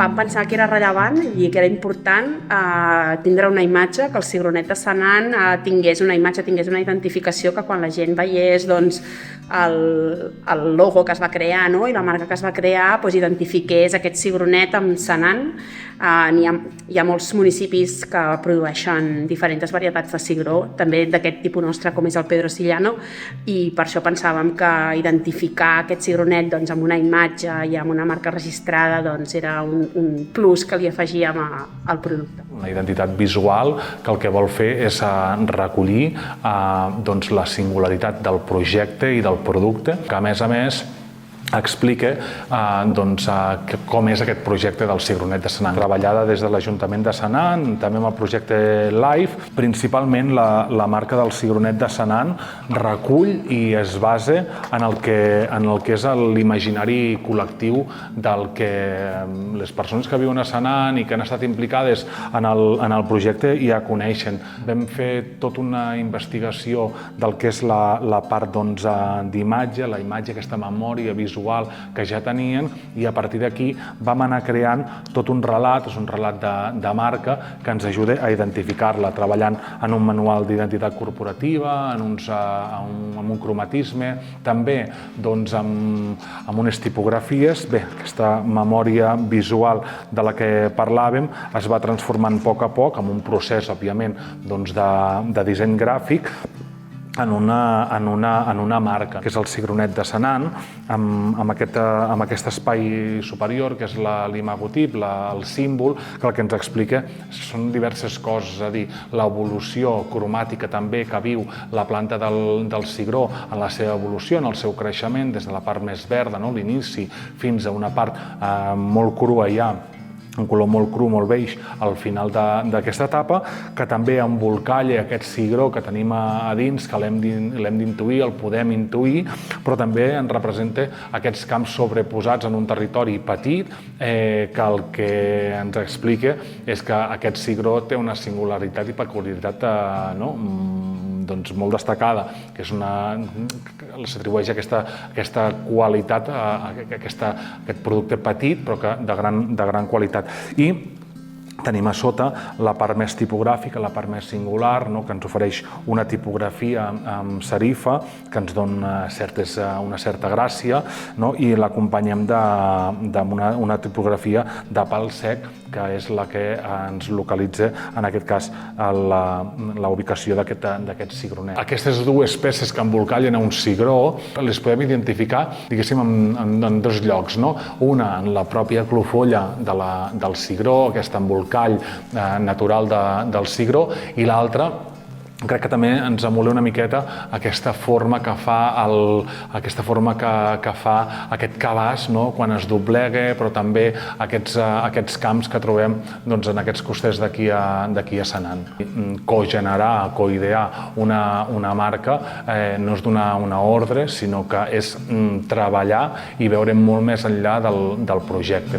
vam pensar que era rellevant i que era important tindre una imatge, que el cigronet de Senan tingués una imatge, tingués una identificació, que quan la gent veiés el logo que es va crear, no? I la marca que es va crear, identifiqués aquest cigronet amb Senan. Hi ha molts municipis que produeixen diferents varietats de cigró, també d'aquest tipus nostre, com és el Pedro Sillano, i per això pensàvem que identificar aquest cigronet amb una imatge i amb una marca registrada era un plus que li afegíem al producte. Una identitat visual que el que vol fer és recollir la singularitat del projecte i del producte, que a més explica com és aquest projecte del cigronet de Senan. Treballada des de l'Ajuntament de Senan, també amb el projecte LIFE. Principalment la marca del cigronet de Senan recull i es basa en el que és l'imaginari col·lectiu del que les persones que viuen a Senan i que han estat implicades en el projecte ja coneixen. Vam fer tota una investigació del que és la part d'imatge, la imatge, aquesta memòria visual que ja tenien, i a partir d'aquí vam anar creant tot un relat, és un relat de marca que ens ajuda a identificar-la, treballant en un manual d'identitat corporativa, amb un cromatisme, també amb unes tipografies. Bé, aquesta memòria visual de la que parlàvem es va transformant a poc, amb un procés, òbviament, de disseny gràfic, en una marca, que és el cigronet de Senan, amb aquest espai superior, que és l'imagotip, el símbol, que el que ens explica són diverses coses, és a dir, l'evolució cromàtica també que viu la planta del cigró en la seva evolució, en el seu creixement, des de la part més verda, l'inici, fins a una part molt crua ja, un color molt cru, molt beix, al final d'aquesta etapa, que també embolcalla aquest cigró que tenim a dins, que l'hem d'intuir, el podem intuir, però també ens representa aquests camps sobreposats en un territori petit, que el que ens explica és que aquest cigró té una singularitat i peculiaritat molt destacada, que s'atribueix aquesta qualitat, aquest producte petit però de gran qualitat. I tenim a sota la part més tipogràfica, la part més singular, que ens ofereix una tipografia amb serifa que ens dona una certa gràcia, i l'acompanyem d'una tipografia de pal sec, que és la que ens localitza, en aquest cas, la ubicació d'aquest cigronet. Aquestes dues peces que embolcallen a un cigró les podem identificar, diguéssim, en dos llocs. Una, en la pròpia clofolla del cigró, aquest embolcall natural del cigró, i l'altra, crec que també ens emula una miqueta aquesta forma que fa aquest cabàs quan es doblega, però també aquests camps que trobem en aquests costers d'aquí a Senan. Cogenerar, coidear una marca no és donar una ordre, sinó que és treballar i veure molt més enllà del projecte.